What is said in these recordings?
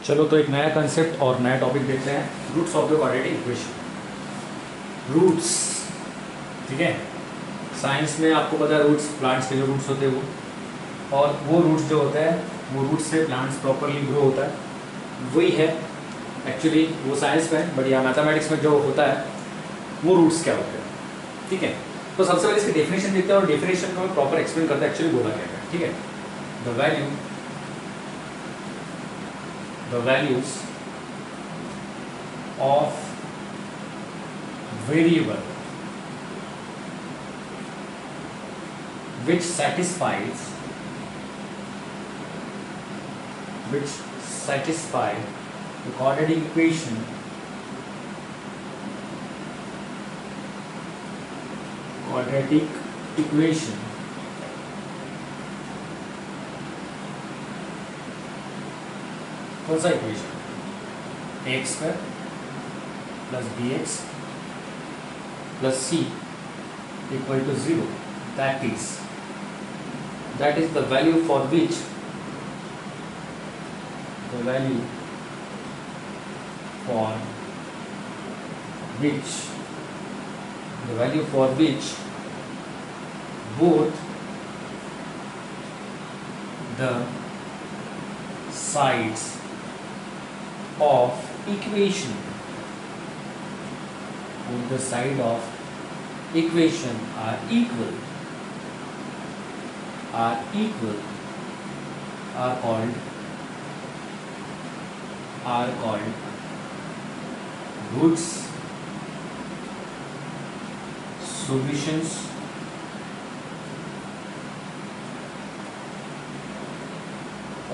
चलो तो एक नया कंसेप्ट और नया टॉपिक देखते हैं, roots of the quadratic equation. Roots, ठीक है। साइंस में आपको पता है रूट्स, प्लांट्स के जो रूट्स होते हैं वो, और वो रूट्स जो होता है वो रूट्स से प्लांट्स प्रॉपरली ग्रो होता है, वही है एक्चुअली वो साइंस में। बट यहाँ मैथमेटिक्स में जो होता है वो रूट्स क्या होते हैं, ठीक है। तो सबसे पहले इसकी डेफिनेशन देखते हैं और डेफिनेशन को प्रॉपर एक्सप्लेन करते हैं एक्चुअली बोला क्या है, ठीक है। The values of variable which satisfy the quadratic equation कौन सा equation, x square plus B x plus c equal to 0, that is the value for which both the sides of equation are equal are called roots, solutions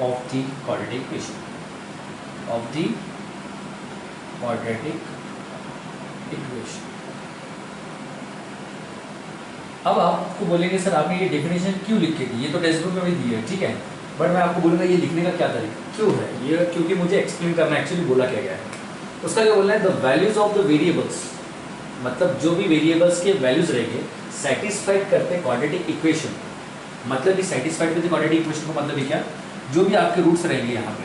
of the quadratic equation अब आपको बोलेंगे sir आपने ये definition क्यों लिख के दी, ये तो टेक्स्ट बुक में भी दी है, ठीक है। बट मैं आपको बोलूँगा ये लिखने का क्या तरीका क्यों है ये, क्योंकि मुझे एक्सप्लेन करना एक्चुअली बोला क्या गया है। उसका क्या बोलना है, the values of the variables, मतलब जो भी वेरिएबल्स के वैल्यूज रहेंगे सेटिस्फाइड करते क्वाड्रेटिक इक्वेशन, मतलब कि सेटिस्फाइड विद क्वाड्रेटिक इक्वेशन का मतलब क्या, जो भी आपके रूट्स रहेंगे यहाँ पे,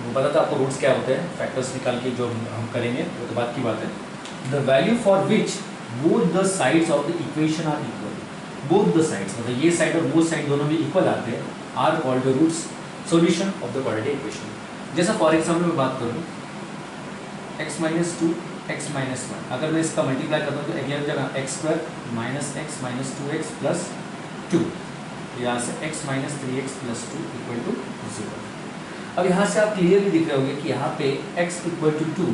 वो पता था आपको रूट्स क्या होते हैं, फैक्टर्स निकाल के जो हम करेंगे वो तो बात की बात है। The value for which both the sides of the equation are equal, both the sides मतलब ये साइड और वो साइड दोनों भी इक्वल आते हैं, are called the roots solution of the quadratic equation. जैसा फॉर एग्जाम्पल मैं बात करूँ x माइनस 2 x माइनस 1, अगर मैं इसका मल्टीप्लाई करता हूँ तो अगेन जगह x square minus x minus 2x plus 2, यहाँ से x minus 3x plus 2 equal to 0। अब यहाँ से आप क्लियरली दिख रहे होंगे कि यहाँ पे x equal to 2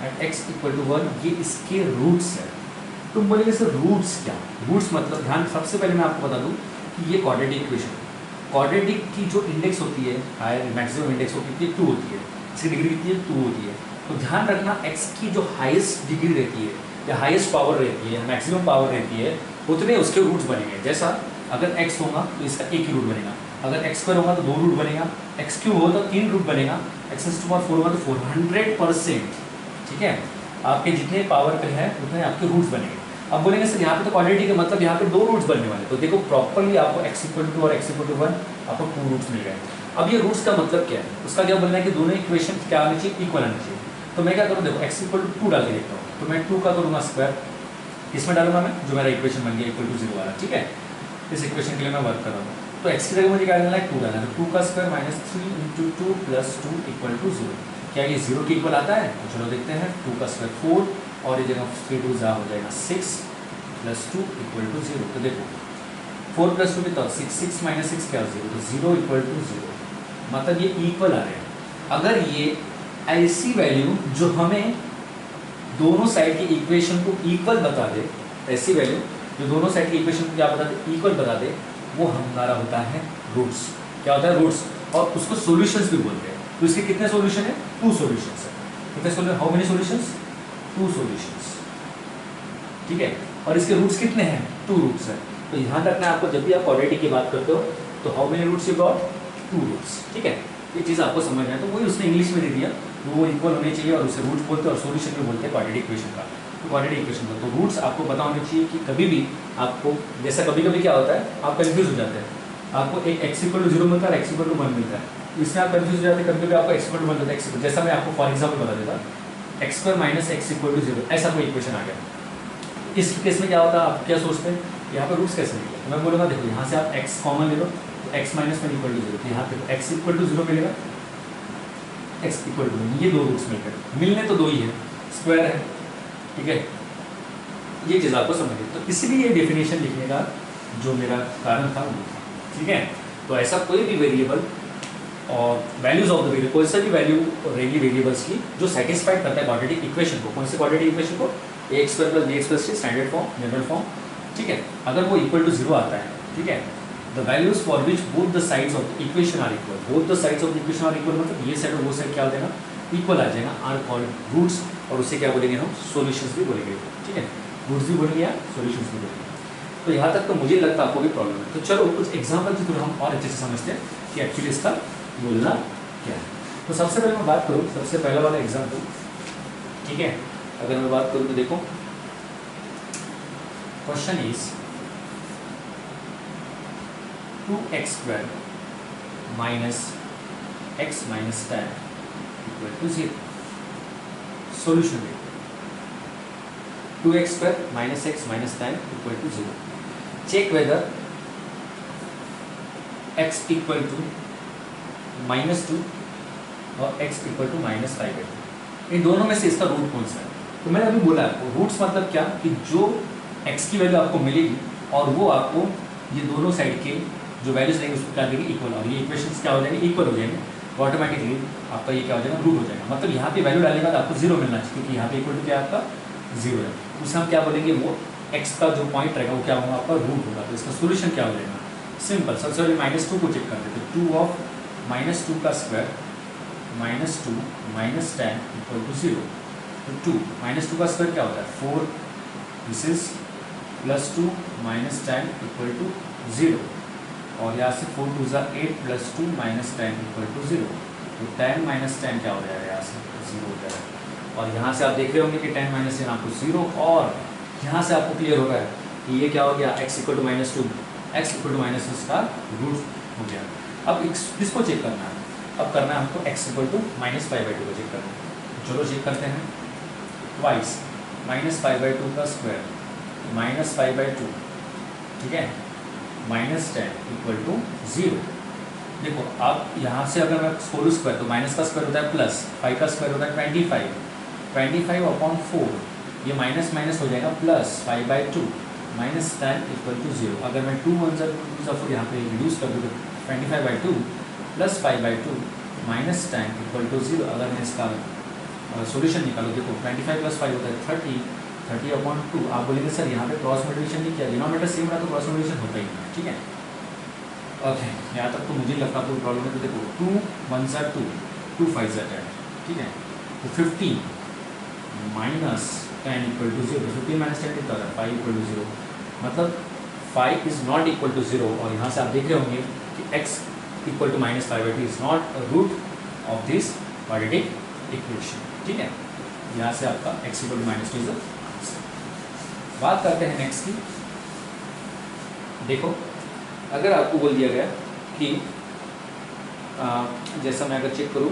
and x equal to 1 ये इसके रूट्स है। तुम बोलेंगे सर रूट्स क्या, रूट्स मतलब ध्यान, सबसे पहले मैं आपको बता दूँ कि ये क्वाड्रेटिक इक्वेशन, क्वाड्रेटिक की जो इंडेक्स होती है हायर मैक्सिमम इंडेक्स वो कितनी 2 होती है, इसकी डिग्री कितनी है 2 होती है। तो ध्यान रखना x की जो हाईएस्ट डिग्री रहती है या हाईएस्ट पावर रहती है, मैक्सिमम पावर रहती है, उतने उसके रूट्स बनेंगे। जैसा अगर x होगा तो इसका एक ही रूट बनेगा, अगर x स्क्वायर होगा तो 2 रूट बनेगा, x क्यूब होगा तो 3 रूट बनेगा, x टू पावर 4 होगा तो 400%, ठीक है। आपके जितने पावर पे है उतने आपके रूट्स बनेंगे। अब बोलेंगे सर यहाँ पे तो क्वाड्रेटिक है मतलब यहाँ पे 2 रूट्स बनने वाले, तो देखो प्रॉपर्ली आपको x इक्वल टू और x इक्वल टू 1 आपको 2 रूट्स मिल गए। अब ये रूट्स का मतलब क्या है, उसका क्या बोलना है कि दोनों इक्वेशन क्या आनी चाहिए, इक्वल आनी चाहिए। तो मैं क्या करूँ, देखो x इक्वल टू 2 डाल के देखता हूँ, तो मैं 2 का करूँगा स्क्वायर, इसमें डालूंगा मैं जो मेरा इक्वेशन बन गया इक्वल टू 0 वाला, ठीक है। इस इक्वेशन के लिए मैं वर्क कर रहा हूँ, तो x की जगह मुझे क्या डालना है 2 डालना है, तो 2 का square minus 3 into 2 plus 2 equal to 0। क्या ये 0 के इक्वल आता है, तो चलो देखते हैं। 2 का स्क्वायर 4 और ये जगह 3 2 जा हो जाएगा 6 प्लस 2 इक्वल टू 0। तो देखो 4 प्लस 2 कितना 6, 6 माइनस 6 क्या 0, तो 0 इक्वल टू 0, मतलब ये इक्वल आ रहे हैं। अगर ये ऐसी वैल्यू जो हमें दोनों साइड की इक्वेशन को इक्वल बता दे, ऐसी वैल्यू जो दोनों साइड की इक्वेशन को क्या बता दे, इक्वल बता दे, वो हमारा होता है रूट्स। क्या होता है, रूट्स। और उसको सॉल्यूशंस भी बोलते हैं। तो इसके कितने सॉल्यूशन है, 2 सॉल्यूशंस है। कितने solution, how many solutions, 2 solutions, ठीक है। और इसके रूट्स कितने हैं, 2 रूट्स है। तो ध्यान रखना है आपको, जब भी आप क्वाड्रेटिक की बात करते हो तो how many roots you got, 2 roots, ठीक है। ये चीज़ आपको समझना है, तो वही उसने इंग्लिश में दे दिया, वो इक्वल होने चाहिए और उसे रूट्स बोलते हैं और सॉल्यूशन भी बोलते हैं क्वाड्रेटिक इक्वेशन का। तो क्वाड्रेटिक इक्वेशन का तो रूट्स आपको पता होने चाहिए कि कभी भी आपको, जैसा कभी कभी क्या होता है आप कंफ्यूज हो जाते हैं, आपको एक x इक्वल टू 0 मिलता है, x इक्वल टू 1 मिलता है, इसमें आप कंफ्यूज हो जाते, कभी कभी आपको एक्स इक्वल टू बन जाता है एक्स, जैसा मैं आपको फॉर एग्जाम्पल बता देता, x square minus x equal to zero, ऐसा कोई इक्वेशन आ गया। इस केस में क्या होता है, आप क्या सोचते हैं यहाँ पे रूट्स कैसे निकले, तो मैं बोलूँगा देखो यहाँ से आप एक्स कॉमन ले लो, तो x minus one equal to zero, तो यहाँ पे एक्स इक्वल टू जीरो मिलेगा, एक्स इक्वल टू, ये दो रूट्स मिलकर मिलने तो दो ही है, स्क्वायर है, ठीक है, ये चीज़ आपको समझिए। तो इसलिए ये डेफिनेशन लिखने का जो मेरा कारण था वो था, ठीक है। तो ऐसा कोई भी वेरिएबल और वैल्यूज ऑफ द वेरिएबल, कोई सा भी वैल्यू रहेगी वेरिएबल्स की जो सेटिस्फाइड करता है क्वाड्रेटिक इक्वेशन को, कौन से क्वाड्रेटिक इक्वेशन को, A X square plus B x plus C standard form, general form, ठीक है, अगर वो इक्वल टू जीरो आता है, ठीक है, the values for which both the sides of the equation are equal, both the sides of the equation are equal मतलब ये साइड और वो साइड क्या हो जाएगा, इक्वल आ जाएगा, आर कॉल्ड रूट्स, और उसे क्या बोलेंगे हम, सॉल्यूशंस भी बोलेंगे, ठीक है, रूट्स भी बोलेंगे या सॉल्यूशंस भी बोलेंगे। तो यहाँ तक तो मुझे लगता है आपको भी प्रॉब्लम है। तो चलो कुछ एग्जाम्पल के थ्रू हम और अच्छे से समझते हैं कि एक्चुअली इसका बोलना क्या है। तो सबसे पहले मैं बात करूँ, सबसे पहला वाला एग्जाम्पल, ठीक है, अगर मैं बात करूँ तो देखो question is 2x square minus x minus 10 equal to 0। Solution देखो, 2x square minus x minus 10 equal to 0, check whether x equal to -2 और x इक्वल टू -5/2, इन दोनों में से इसका रूट कौन सा है। तो मैंने अभी बोला आपको रूट्स मतलब क्या, कि जो x की वैल्यू आपको मिलेगी और वो आपको ये दोनों साइड के जो वैल्यूज रहेंगे उसको क्या देंगे, इक्वल, और ये इक्वेशंस क्या हो जाएंगे, इक्वल हो जाएंगे, तो ऑटोमेटिकली आपका ये क्या हो जाएगा, रूट हो जाएगा। मतलब यहाँ पे वैल्यू डालने के बाद आपको जीरो मिलना चाहिए, क्योंकि यहाँ पे इक्वल टू क्या आपका जीरो है, उसे हम क्या बोलेंगे, वो x का जो पॉइंट रहेगा वो क्या होगा, आपका रूट होगा। तो इसका सोल्यूशन क्या हो जाएगा, सिंपल, सबसे पहले -2 को चेक कर देते, 2 ऑफ -2 का स्क्वायर -2 -10 इक्वल टू 0। तो 2 -2 का स्क्वायर क्या होता है 4, दिस इज +2 -10 इक्वल टू 0, और यहाँ से 4 2 8 +2 -10 इक्वल टू 0। तो 10 -10 क्या हो जाएगा, यहाँ से 0 हो जाएगा, और यहाँ से आप देख रहे होंगे कि 10 - 10 आपको 0, और यहाँ से आपको क्लियर हो रहा है कि ये क्या हो गया, x equal to -2, x equal to -2 का रूट हो गया। अब किसको चेक करना है, अब करना है हमको x इक्वल टू -5/2 को चेक करना है। चलो चेक करते हैं, ट्वाइस -5/2 का स्क्वायर -5/2, ठीक है, -10 इक्वल टू 0। देखो आप यहाँ से अगर मैं होल स्क्वायर, तो माइनस का स्क्वायर होता है प्लस, 5 का स्क्वायर होता है 25/4, ये माइनस माइनस हो जाएगा प्लस 5/2 -10 इक्वल टू 0। अगर मैं 2 1 ज़ा 4 यहाँ पे रिड्यूस कर दूँ तो 25/2 प्लस 5/2 -10 इक्वल टू 0। अगर मैं इसका सॉल्यूशन निकालो, देखो 25 + 5 होता है 30/2। आप बोलेंगे सर यहाँ पे क्रॉस मल्टीप्लिकेशन नहीं किया, डिनोमिनेटर सेम रहा तो क्रॉस मल्टीप्लिकेशन होता ही नहीं, ठीक है। ओके, यहाँ तक तो मुझे लगता कोई प्रॉब्लम है। तो देखो 2 1 ज़ा 2, 2 5 ज़ा 10, ठीक है, तो 15 -10 इक्वल टू 0। 15 - 10 कितना होता है 5 इक्वल टू 0, मतलब 5 इज़ नॉट इक्वल टू 0। और यहाँ से आप देख रहे होंगे कि x equal to -5/2 is not a root of this quadratic equation, ठीक है। यहाँ से आपका x equal to -2 is answer. बात करते हैं नेक्स्ट की। देखो अगर आपको बोल दिया गया कि जैसा मैं अगर चेक करूँ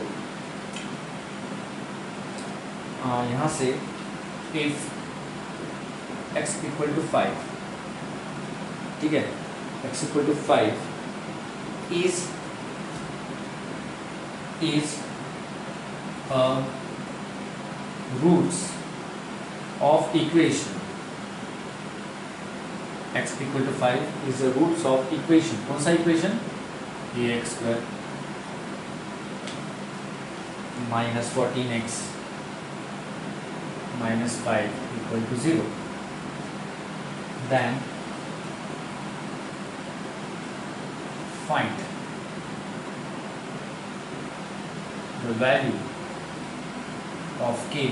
यहाँ से इफ x इक्वल टू 5, ठीक है, x equal to 5 is roots of equation, x equal to 5 is the roots of equation। कौन सा equation, ax square -14x -5 equal to 0, then find the value of k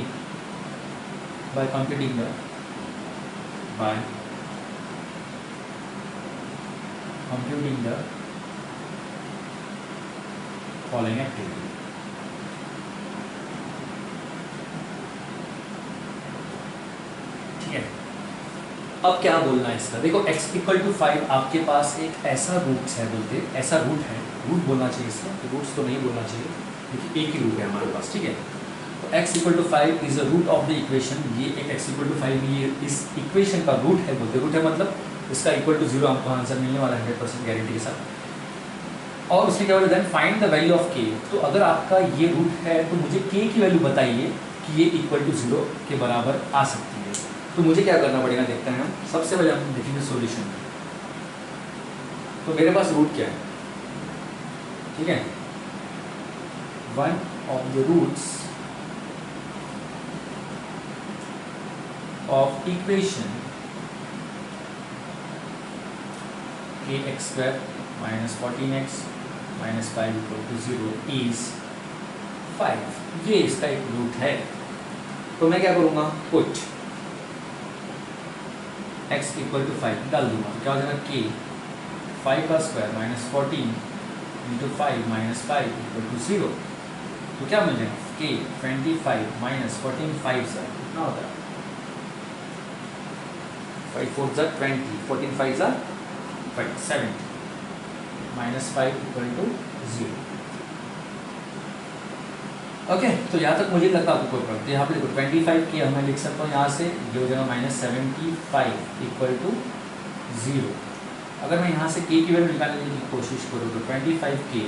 by computing the following activity। ठीक है, अब क्या बोलना है इसका, देखो x इक्वल टू 5 आपके पास एक ऐसा रूट है, बोलते ऐसा रूट है, रूट बोलना चाहिए इसका, रूट्स तो नहीं बोलना चाहिए क्योंकि एक ही रूट है हमारे पास, ठीक है। तो x equal to 5 is a root of the equation, ये एक x इक्वल टू 5 ये इस इक्वेशन का रूट है, बोलते रूट है मतलब इसका इक्वल टू 0 आपको आंसर मिलने वाला है 100% गारंटी के साथ। और उसके क्या बोले then find the value of k, तो अगर आपका ये रूट है तो मुझे k की वैल्यू बताइए कि ये इक्वल टू 0 के बराबर आ सकती है। तो मुझे क्या करना पड़ेगा देखते हैं हम, सबसे पहले हम देखेंगे सॉल्यूशन। तो मेरे पास रूट क्या है, ठीक है, one of the roots of equation kx² minus 14x minus 5 equal to 0 is 5, ये इसका एक रूट है। तो मैं क्या करूँगा, पुट x इक्वल टू 5 डाल दूंगा, तो क्या हो जाएगा k 5 का square minus 14 into 5 minus 5 equal to 0। तो क्या मिल जाएगा k 25 माइनस 14 5 से कितना होता है 5 4 जा 20 14 5 जा 70 माइनस 5 इक्वल टू 0। ओके, तो यहाँ तक मुझे लगता है आपको कोई प्रॉब्लम, यहाँ पे देखो 25 के मैं लिख सकता हूँ यहाँ से, ये हो जाएगा माइनस 75 इक्वल टू 0। अगर मैं यहाँ से k की वैल्यू निकालने की कोशिश करूँ तो 25 के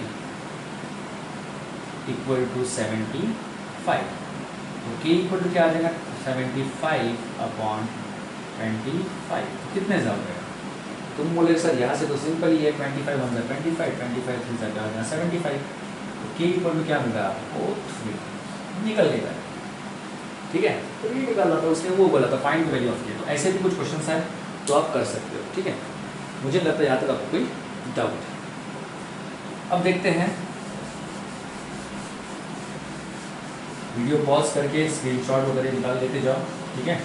इक्वल टू 75, तो k इक्वल टू क्या आ जाएगा 75 अपॉन 25, तो कितने से हो जाएगा। तुम बोले सर यहाँ से तो सिंपल ही है, 25 1 25 25 3 जा 75, k इक्वल टू क्या मिल रहा है आपको 3 निकल गया, ठीक है। तो ये निकालना था उसने, वो बोला था find the value of k। तो ऐसे भी कुछ क्वेश्चंस हैं तो आप कर सकते हो, ठीक है। मुझे लगता है यहाँ तक आपको कोई डाउट है। अब देखते हैं, वीडियो पॉज करके स्क्रीनशॉट वगैरह निकाल लेते जाओ, ठीक है।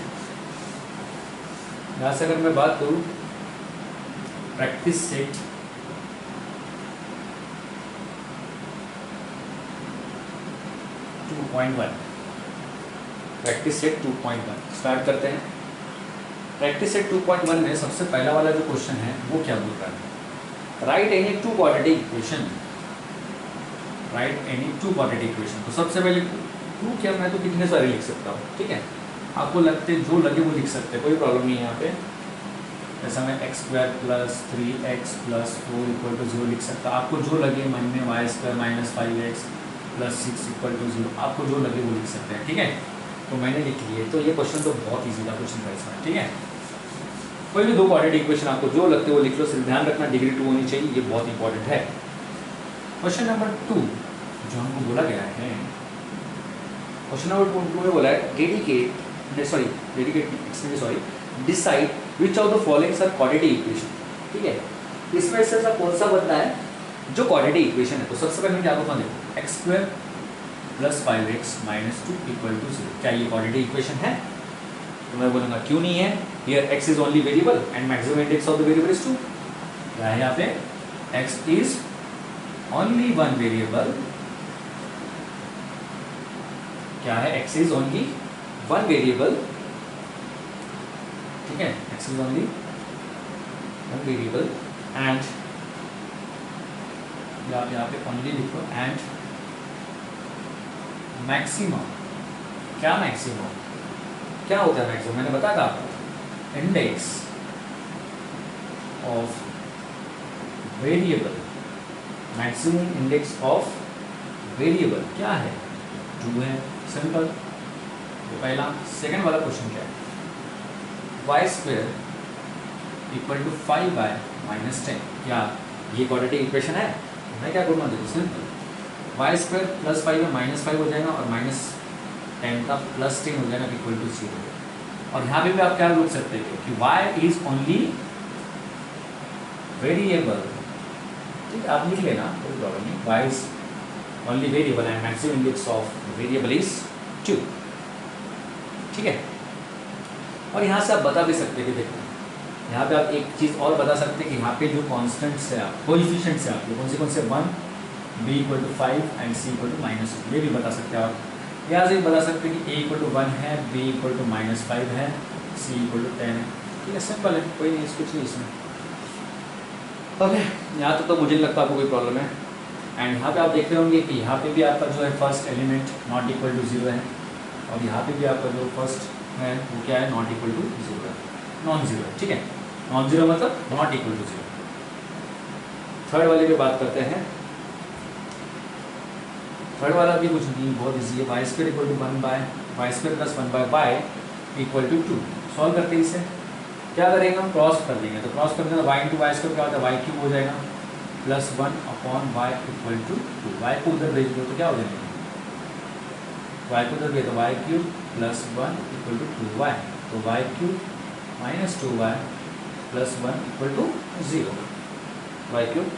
यहाँ से अगर मैं बात करूँ practice set 2.1, practice set 2.1 start करते हैं। प्रैक्टिस सेट 2.1 में सबसे पहला वाला जो क्वेश्चन है वो क्या बोल रहा है, right any two quadratic equation, right any two quadratic equation. तो सबसे पहले टू क्या, मैं तो कितने सारे लिख सकता हूँ, ठीक है, आपको लगते जो लगे वो लिख सकते हैं, कोई प्रॉब्लम नहीं है यहाँ पे। जैसा मैं x² plus 3x plus 4 equal to 0 लिख सकता, आपको जो लगे मन में y² minus 5x plus 6 equal to 0, आपको जो लगे वो लिख सकते हैं, ठीक है। तो मैंने लिख लिए, तो ये क्वेश्चन तो बहुत ईजी था, कुछ नहीं था इसमें, ठीक है। कोई भी दो क्वाड्रेटिक इक्वेशन आपको जो लगते वो लिख लो, सिर्फ ध्यान रखना डिग्री 2 होनी चाहिए, ये बहुत इंपॉर्टेंट है। क्वेश्चन नंबर 2 जो हमको बोला गया है, क्वेश्चन नंबर 2 में बोला है decide which of the followings are quadratic equation, ठीक है। इसमें से सब कौन सा बनता है जो क्वाड्रेटिक इक्वेशन है। तो सबसे पहले क्या होगा, देखो x² plus 5x minus 2 equal to 0, क्या ये क्वाड्रेटिक इक्वेशन है। तो मैं बोलूँगा क्यों नहीं है, here x is only variable and maximum index of the variable is 2। क्या है यहाँ पे, x is only one variable, क्या है, x is only one variable, ठीक है, x is only one variable and यहाँ पे ओनली लिखो एंड मैक्सिमम, क्या मैक्सिमम, क्या होता है मैक्सिमम, मैंने बताया था आपको, index of variable, maximum index of variable क्या है 2 है, सिंपल। तो पहला, सेकंड वाला क्वेश्चन क्या है, y² equal to 5y minus 10, क्या ये क्वाड्रेटिक इक्वेशन है। मैं क्या करूँगा, देखो सिंपल, y² प्लस 5 में माइनस 5 हो जाएगा और माइनस 10 का प्लस 10 हो जाएगा इक्वल टू 0। और यहाँ पे भी आप क्या लिख सकते हो कि y इज ओनली वेरिएबल, ठीक है, आप लिख लेना, कोई प्रॉब्लम नहीं, y is only variable and maximum index of variable is 2, ठीक है। और यहाँ से आप बता भी सकते हैं कि देखो यहाँ पे आप एक चीज़ और बता सकते हैं कि यहाँ पे जो कॉन्स्टेंट्स है, आप कोएफिशिएंट्स है आपके कौन से 1, b equal to 5 and c equal to -2, ये भी बता सकते हैं आप। यहाँ से बता सकते हैं कि a इक्वल टू 1 है, b इक्वल टू -5 है, c इक्वल टू 10 है। ठीक है, सिंपल है, कोई नहीं, कुछ नहीं इसमें। ओके, यहाँ तो मुझे नहीं लगता आपको कोई प्रॉब्लम है। एंड यहाँ पे आप देख रहे होंगे कि यहाँ पे भी आपका जो है first element not equal to 0 है, और यहाँ पे भी आपका जो फर्स्ट है वो क्या है, नॉट इक्वल टू 0 है, नॉन जीरो है। ठीक है, नॉन जीरो मतलब नॉट इक्वल टू 0। थर्ड वाले की बात करते हैं। थर्ड वाला भी कुछ नहीं, बहुत इजी है। Y square equal to 1 by y square plus 1 by y equal to 2। Solve करते हैं इसे, क्या करेंगे हम, क्रॉस कर देंगे। तो क्रॉस करते हैं तो वाई इंटू वाई स्क्वायर क्या होता है, वाई क्यूब हो जाएगा plus 1 upon y equal to 2। Y को उधर भेज दो तो क्या हो जाएगा, वाई को उधर भेज दो, y cube plus 1 equal to 2y। तो y cube minus 2y plus 1 equal to 0। Y cube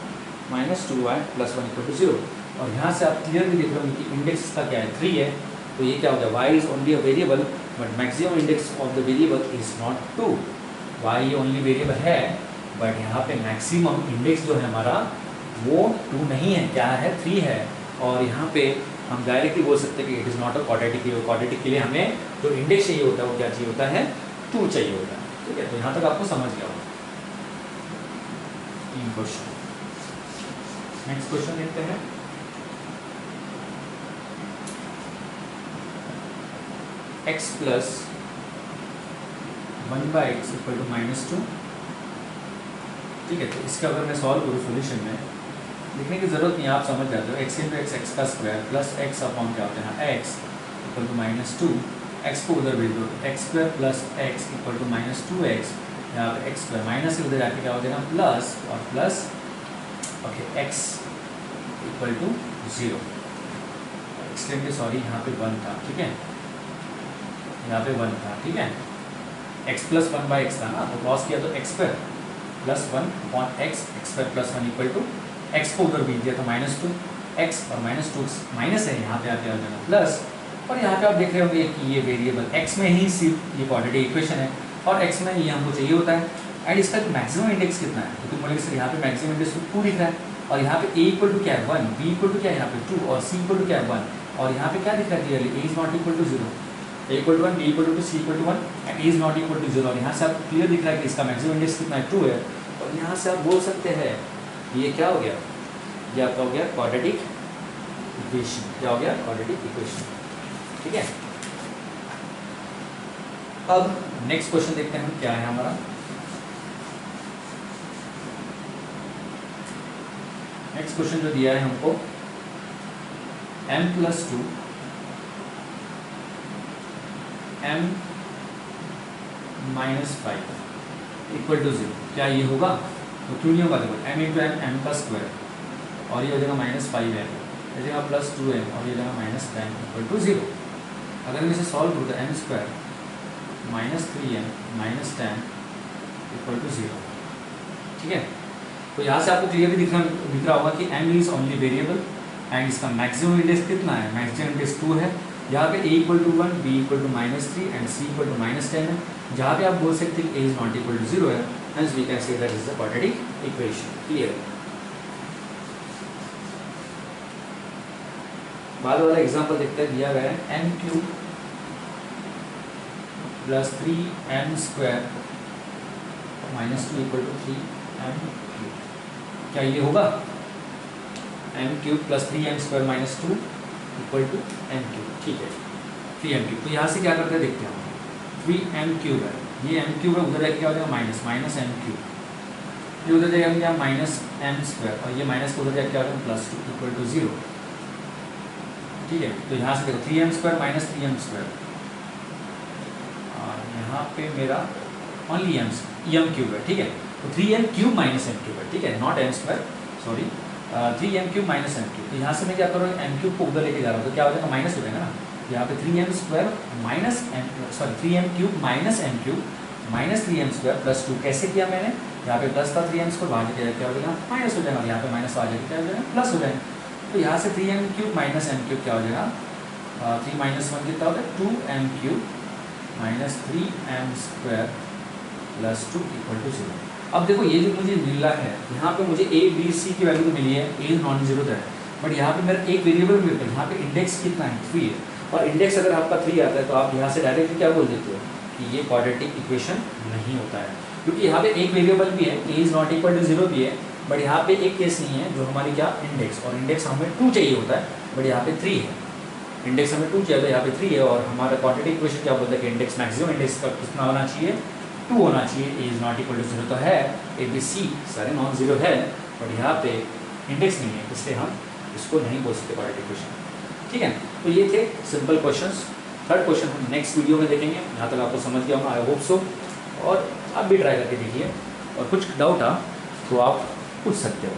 minus 2y plus 1 equal to 0। और यहाँ से आप क्लियरली देख रहे हो कि इंडेक्स इसका क्या है, 3 है। तो ये क्या हो गया, y is only a variable but maximum index of the variable is not 2। y only variable है बट यहाँ पे मैक्सिमम इंडेक्स जो है हमारा वो 2 नहीं है, क्या है, 3 है। और यहाँ पे हम डायरेक्टली बोल सकते हैं कि it is not a quadratic. Quadratic के लिए हमें जो इंडेक्स चाहिए होता है वो क्या चाहिए होता है, 2 चाहिए होता है। ठीक है, तो यहाँ तक आपको समझ गया होगा। क्वेश्चन, नेक्स्ट क्वेश्चन देखते हैं। x plus 1 by x equal to -2। ठीक है, तो इसका अगर मैं सॉल्व करूँ सोल्यूशन में, लिखने की जरूरत नहीं, आप समझ जाते हो। एक्स इंटू एक्स, एक्स का स्क्वायर प्लस एक्स अपॉन क्या होता है, एक्स इक्वल टू -2। एक्स को उधर भेज दो, x square plus x equal to -2x। यहाँ पे एक्स स्क्वायर माइनस से उधर जाके क्या हो जाएगा, प्लस, और plus okay x equal to 0। Extend sorry, यहाँ पे 1 था। ठीक है, यहाँ पे 1 था। ठीक है, x प्लस 1 बाई एक्स था ना, तो क्रॉस किया तो x square plus 1 upon x, x square plus 1 equal to x को उधर भेज दिया तो -2 एक्स, और -2 माइनस है, यहाँ पे आके आ जाएगा प्लस। और यहाँ पे आप देख रहे होंगे कि ये वेरिएबल x में ही सिर्फ ये क्वाड्रेटिक इक्वेशन है, और x में ये हमको चाहिए होता है। एंड इसका मैक्सिमम इंडेक्स कितना है, तो तुम बोलेंगे सर यहाँ पे मैक्सिमम इंडेक्स 2 दिख रहा है, और यहाँ पे a इक्वल टू क्या है 1, b इक्वल टू क्या है यहाँ पे 2, और c इक्वल टू क्या है 1, और यहाँ पे क्या दिख रहा है clearly, a is not equal to 0, a equal to 1, b equal to 2, c equal to 1 and a is not equal to 0। और यहाँ से आपको क्लियर दिख रहा है कि इसका मैक्सिमम इंडेक्स कितना है, 2 है। और यहाँ से आप बोल सकते हैं ये क्या हो गया, ये आपका हो गया क्वाड्रेटिक इक्वेशन। क्या हो गया, क्वाड्रेटिक इक्वेशन। ठीक है, अब नेक्स्ट क्वेश्चन देखते हैं हम क्या है हमारा। नेक्स्ट क्वेश्चन जो दिया है हमको, m plus 2 m minus 5 equal to 0। क्या ये होगा, तो क्यों नहीं होगा, देखो m इंटू एम, एम का स्क्वायर, और ये हो जाएगा -5m, ये जगह प्लस 2m, और ये जगह -10 इक्वल टू 0। अगर हम इसे सॉल्व करूँ तो m square -3m -10 equal to 0। ठीक है, तो यहाँ से आपको क्लियरली दिख रहा होगा कि m is only variable and इसका मैक्सिमम इंडेक्स कितना है, मैक्सिमम इंडेक्स 2 है। यहाँ पे a equal to 1, b equal to -3 and c equal to -10 है। जहाँ पे आप बोल सकते हैं a is not equal to 0 है, hence we can say that is the quadratic equation. Clear? बाद वाला एग्जांपल देखते हैं, दिया गया है m cube plus 3m square -2 equal to 3m cube. क्या ये होगा, m cube plus 3m square -2 equal to m cube. ठीक है, 3m क्यूब। तो यहाँ से क्या करते हैं देखते हैं, 3m क्यूब है, ये m क्यूब है, उधर जाके क्या हो जाएगा माइनस m क्यूब, ये उधर जाएगा क्या -m स्क्वायर, और ये माइनस को उधर जाके क्या हो जाएगा +2 इक्वल टू 0। ठीक है, तो यहाँ से देखो 3m square minus 3m square, और यहाँ पे मेरा ओनली m क्यूब है। ठीक है, तो 3m cube minus m cube है। ठीक है, not m square, sorry 3m cube minus m cube. तो यहाँ से मैं क्या करूँगा, m क्यूब को उधर लेके जा रहा हूँ, तो क्या हो जाएगा माइनस हो जाएगा ना। यहाँ पे 3m square minus sorry 3m cube minus m cube minus 3m square plus 2। कैसे किया मैंने, यहाँ पे प्लस था 3m स्क्वायर, वहाँ जाके क्या हो जाएगा माइनस हो जाएगा, यहाँ पे माइनस आ जाएगा क्या हो जाएगा प्लस हो जाएगा। तो यहाँ से 3m cube minus m cube क्या हो जाएगा, 3 माइनस 1 कितना होता है 2m cube minus 3m square plus 2 equal to 0। अब देखो ये जो मुझे मिल रहा है, यहाँ पे मुझे a b c की वैल्यू तो मिली है, a नॉन जीरो है, बट यहाँ पे मेरा एक वेरिएबल मिलता है, यहाँ पे इंडेक्स कितना है 3 है, और इंडेक्स अगर आपका 3 आता है तो आप यहाँ से डायरेक्टली क्या बोल देते हो कि ये क्वाड्रेटिक इक्वेशन नहीं होता है, क्योंकि यहाँ पे एक वेरिएबल भी है, a is not equal to 0 भी है, बट यहाँ पे एक केस नहीं है जो हमारी क्या इंडेक्स, और इंडेक्स हमें 2 चाहिए होता है, बट यहाँ पे 3 है। इंडेक्स हमें 2 चाहिए, यहाँ पे 3 है, और हमारा क्वाड्रेटिक इक्वेशन क्या बोलता है कि इंडेक्स मैक्सिमम इंडेक्स का कितना होना चाहिए, 2 होना चाहिए। A is not equal to 0 तो है, ए बी सी सारे नॉन जीरो है, बट यहाँ पे इंडेक्स नहीं है, इसलिए हम इसको नहीं बोल सकते क्वाड्रेटिक इक्वेशन। ठीक है, तो ये थे सिंपल क्वेश्चंस। थर्ड क्वेश्चन हम नेक्स्ट वीडियो में देखेंगे। यहाँ तक आपको समझ गया होगा, आई होप सो, और आप भी ट्राई करके देखिए, और कुछ डाउट आ तो आप पूछ सकते हो।